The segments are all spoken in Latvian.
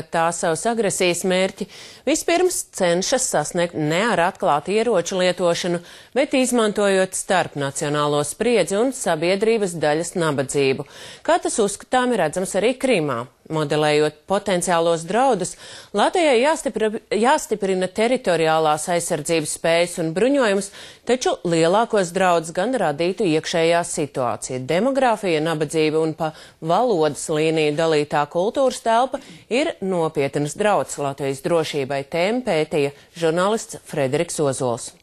tagad tā savas agresijas mērķi vispirms cenšas sasniegt ne ar atklātu ieroču lietošanu, bet izmantojot starpnacionālo spriedzi un sabiedrības daļas nabadzību. Kā tas uzskatām ir redzams arī Krimā. Modelējot potenciālos draudus, Latvijai jāstiprina teritoriālās aizsardzības spējas un bruņojums, taču lielākos draudus gan radītu iekšējā situācija. Demogrāfija, nabadzība un pa valodas līniju dalītā kultūras telpa ir nopietnas drauds Latvijas drošībai. Tēmu pētīja žurnālists Frederiks Ozols.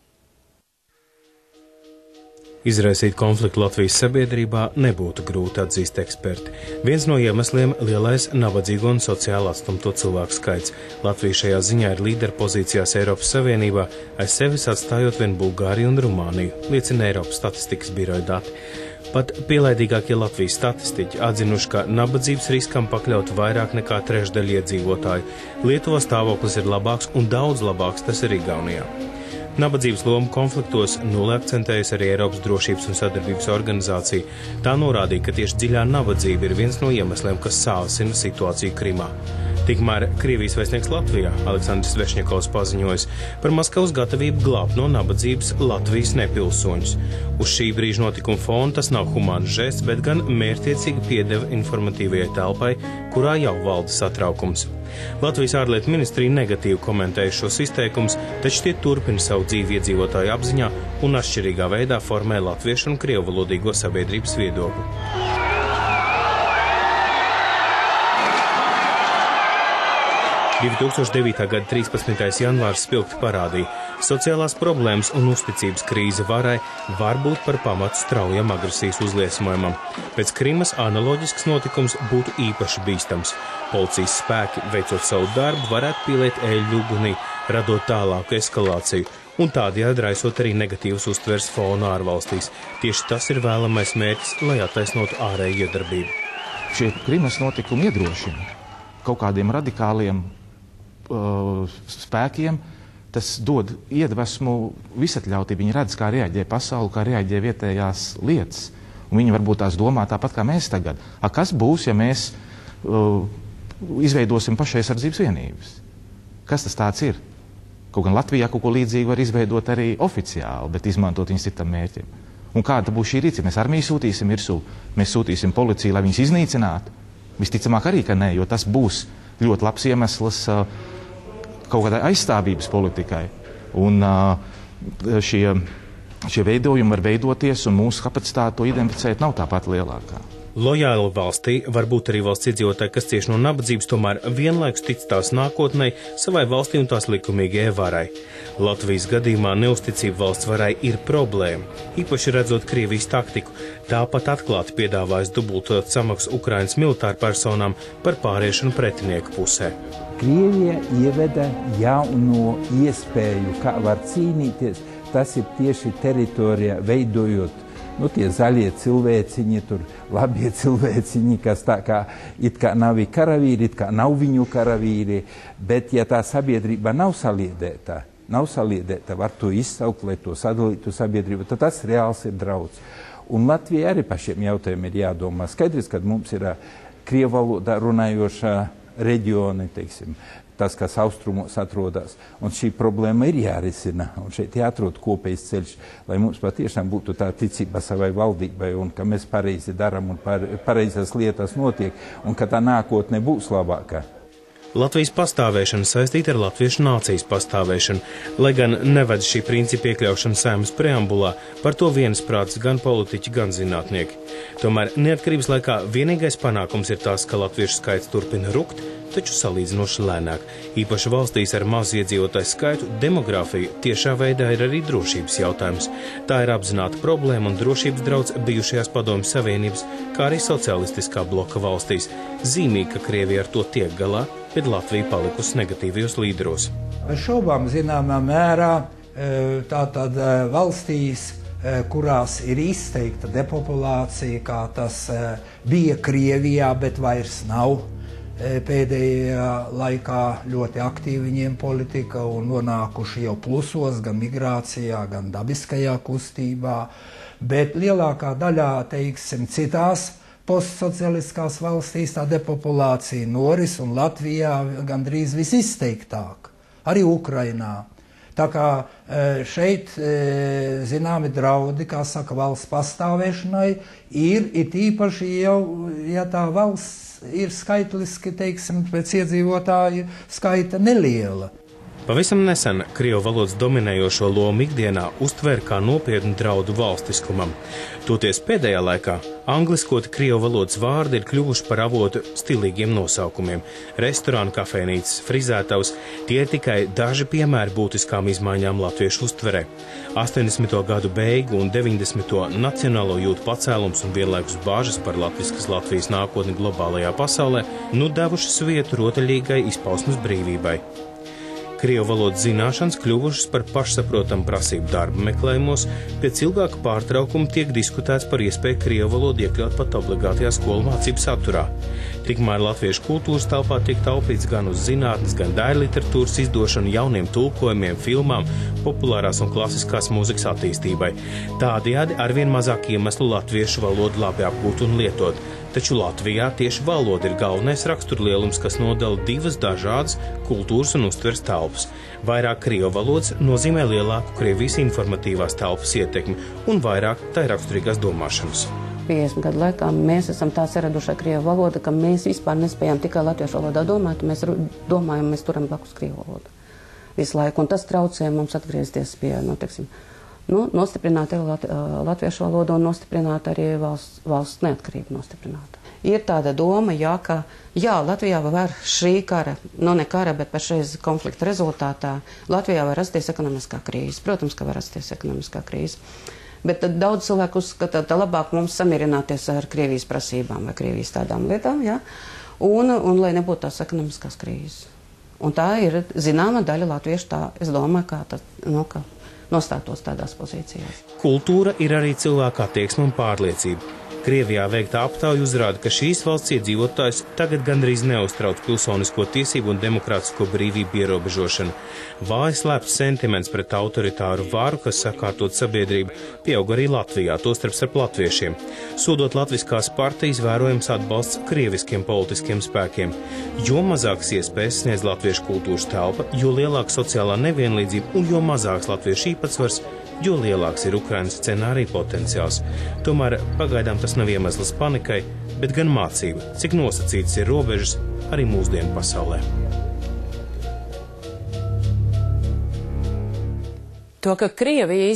Izraisīt konfliktu Latvijas sabiedrībā nebūtu grūti, atzīst eksperti. Viens no iemesliem - lielais nabadzīgo un sociāli atstumto cilvēku skaits. Latvija šajā ziņā ir līderpozīcijās Eiropas Savienībā, aiz sevis atstājot vien Bulgāriju un Rumāniju, liecina Eiropas statistikas biroja dati. Pat pielaidīgākie Latvijas statistiķi atzinuši, ka nabadzības riskam pakļaut vairāk nekā trešdaļa iedzīvotāju. Lietuvā stāvoklis ir labāks un daudz labāks tas ir Igaunijā. Nabadzības lomu konfliktos nulle akcentējas arī Eiropas drošības un sadarbības organizācija. Tā norādīja, ka tieši dziļā nabadzība ir viens no iemesliem, kas sāsina situāciju Krimā. Tikmēr Krievijas vēstnieks Latvijā Aleksandrs Svešņakovs paziņojas par Maskavas gatavību glābt no nabadzības Latvijas nepilsoņus. Uz šī brīža notikuma fona tas nav humāns žests, bet gan mērķtiecīga piedeva informatīvajai telpai, kurā jau valda satraukums. Latvijas ārlietu ministrija negatīvi komentēja šos izteikumus, taču tie turpina savu dzīvi iedzīvotāju apziņā un atšķirīgā veidā formē latviešu un krievvalodīgo sabiedrības viedokli. 2009. gada 13. janvārs spilgti parādīja, sociālās problēmas un uzticības krīze varai var būt par pamatu straujam agresijas uzliesmojumam. Pēc Krimas analoģisks notikums būtu īpaši bīstams. Policijas spēki, veicot savu darbu, varētu pieliet eļļu ugunī, radot tālāku eskalāciju, un tādējādi raisot arī negatīvas uztveres fonu ārvalstīs. Tieši tas ir vēlamais mērķis, lai attaisnotu ārēju iedarbību. Šie Krimas notikumi iedrošina kaut kādiem radikāliem spēkiem, tas dod iedvesmu visatļautību. Viņi redz, kā reaģē pasauli, kā reaģē vietējās lietas. Un viņi varbūt tās domā tāpat kā mēs tagad. Kas būs, ja mēs izveidosim pašaizsardzības vienības? Kas tas tāds ir? Kaut gan Latvijā kaut ko līdzīgu var izveidot arī oficiāli, bet izmantot viņus citam mērķim. Un kāda būs šī rīcība? Mēs armiju sūtīsim virsū, mēs sūtīsim policiju, lai viņus iznīcinātu. Visticamāk arī, ka nē, jo tas būs ļoti labs iemesls kaut kādai aizstāvības politikai. Un šie veidojumi var veidoties, un mūsu kapacitāte to identificēt nav tāpat lielākā. Lojāli valstī var būt arī valsts iedzīvotāji, kas cieši no nabadzības, tomēr vienlaikus tic tās nākotnei, savai valstī un tās likumīgajai varai. Latvijas gadījumā neusticība valsts varai ir problēma, īpaši redzot Krievijas taktiku. Tāpat atklāti piedāvājas dubultot samaksu Ukrainas militārpersonām par pāriešanu pretinieku pusē. Krievija ieveda jauno iespēju, kā var cīnīties. Tas ir tieši teritorijā veidojot tie zaļie cilvēciņi, tur labie cilvēciņi, kas tā kā it kā nav karavīri, it kā nav viņu karavīri, bet ja tā sabiedrība nav saliedēta, var to izsaukt, lai to sadalītu sabiedrību, tad tas reāls ir drauds. Un Latvijai arī par šiem jautājumiem ir jādomā. Skaidrs, ka mums ir krievu valodā runājošā reģioni, teiksim, tas, kas austrumos atrodas. Un šī problēma ir jārisina. Un šeit jāatrod kopējs ceļš, lai mums patiešām būtu tā ticība savai valdībai un ka mēs pareizi darām un pareizas lietas notiek un ka tā nākotne būs labāka. Latvijas pastāvēšana saistīta ar latviešu nācijas pastāvēšanu, lai gan neved šī principa iekļaušana Saeimas preambulā, par to viensprātis gan politiķi, gan zinātnieki. Tomēr neatkarības laikā vienīgais panākums ir tas, ka latviešu skaits turpina rukt, taču salīdzinoši lēnāk. Īpaši valstīs ar mazu iedzīvotāju skaitu demogrāfija tiešā veidā ir arī drošības jautājums. Tā ir apzināta problēma un drošības drauds bijušajās Padomju Savienības, kā arī socialistiskā bloka valstīs. Zīmīgi, ka Krievija ar to tiek galā, bet Latvija palikusi negatīvajos līderos. Bez šaubām zināmā mērā tātad valstīs, kurās ir izteikta depopulācija, kā tas bija Krievijā, bet vairs nav. Pēdējā laikā ļoti aktīvi viņiem politika un nonākuši jau plusos gan migrācijā, gan dabiskajā kustībā, bet lielākā daļā, teiksim, citās postsocialistiskās valstīs tā depopulācija noris, un Latvijā gandrīz visizteiktāk, arī Ukrainā. Tā kā šeit zināmi draudi, kā saka, valsts pastāvēšanai, ir īpaši jau, ja tā valsts ir skaitliski, teiksim, pēc iedzīvotāju skaita neliela. Pavisam nesen krievu valodas dominējošo lomu ikdienā uztver kā nopietnu draudu valstiskumam. Toties pēdējā laikā angliskoti krievu valodas vārdi ir kļuvuši par avotu stilīgiem nosaukumiem. Restorānu, kafejnīcas, frizētavas – tie ir tikai daži piemēri būtiskām izmaiņām latviešu uztverē. 80. gadu beigu un 90. nacionālo jūtu pacēlums un vienlaikus bāžas par latviskas Latvijas nākotni globālajā pasaulē nu devušas vietu rotaļīgai izpausmes brīvībai. Krievu valodas zināšanas kļuvušas par pašsaprotamu prasību darba meklējumos, pēc ilgāka pārtraukuma tiek diskutēts par iespēju krievu valodu iekļaut pat obligātajā skolu mācību saturā. Tikmēr latviešu kultūras telpā tiek taupīts gan uz zinātnes, gan daļliteratūras izdošanu, jauniem tulkojumiem, filmām, populārās un klasiskās mūzikas attīstībai. Tādējādi arvien mazāk iemeslu latviešu valodu labi apgūt un lietot. Taču Latvijā tieši valoda ir galvenais raksturlielums, kas nodala divas dažādas kultūras un uztveres telpas. Vairāk krievu valodas nozīmē lielāku Krievijas informatīvās telpas ietekmi un vairāk tai raksturīgās domāšanas. 50 gadu laikā mēs esam tā saraduši ar krievu valodu, ka mēs vispār nespējam tikai latviešu valodā domāt, mēs domājam, mēs turam blakus krievu valodu visu laiku, un tas traucē mums atgriezties pie, nostiprināt latviešu valodu un nostiprināt arī valsts neatkarību nostiprināt. Ir tāda doma, ka Latvijā var šī kara, ne kara, bet pašreiz konflikta rezultātā Latvijā var rasties ekonomiskā krīze. Protams, ka var rasties ekonomiskā krīze. Bet tad daudz cilvēku uzskata, ka labāk mums samierināties ar Krievijas prasībām vai Krievijas tādām lietām, un lai nebūtu tās ekonomiskās krīzes. Un tā ir zināma daļa latviešu, tā es domāju, ka nostātos tādās pozīcijās. Kultūra ir arī cilvēka attieksme un pārliecība. Krievijā veiktā aptauja uzrāda, ka šīs valsts iedzīvotājs tagad gandrīz neuztrauc pilsonisko tiesību un demokrātisko brīvību ierobežošanu. Vāji slēpts sentiments pret autoritāru varu, kas sakārtot sabiedrību, pieaug arī Latvijā, tostarp starp latviešiem. Sodot latviskās partijas, vērojams atbalsts krieviskiem politiskiem spēkiem. Jo mazākas iespējas sniedz latviešu kultūras telpa, jo lielāka sociālā nevienlīdzība un jo mazāks latviešu īpatsvars, jo lielāks ir Ukrainas scenārija potenciāls. Tomēr pagaidām tas nav iemesls panikai, bet gan mācība, cik nosacītas ir robežas arī mūsdienu pasaulē. To, ka Krievija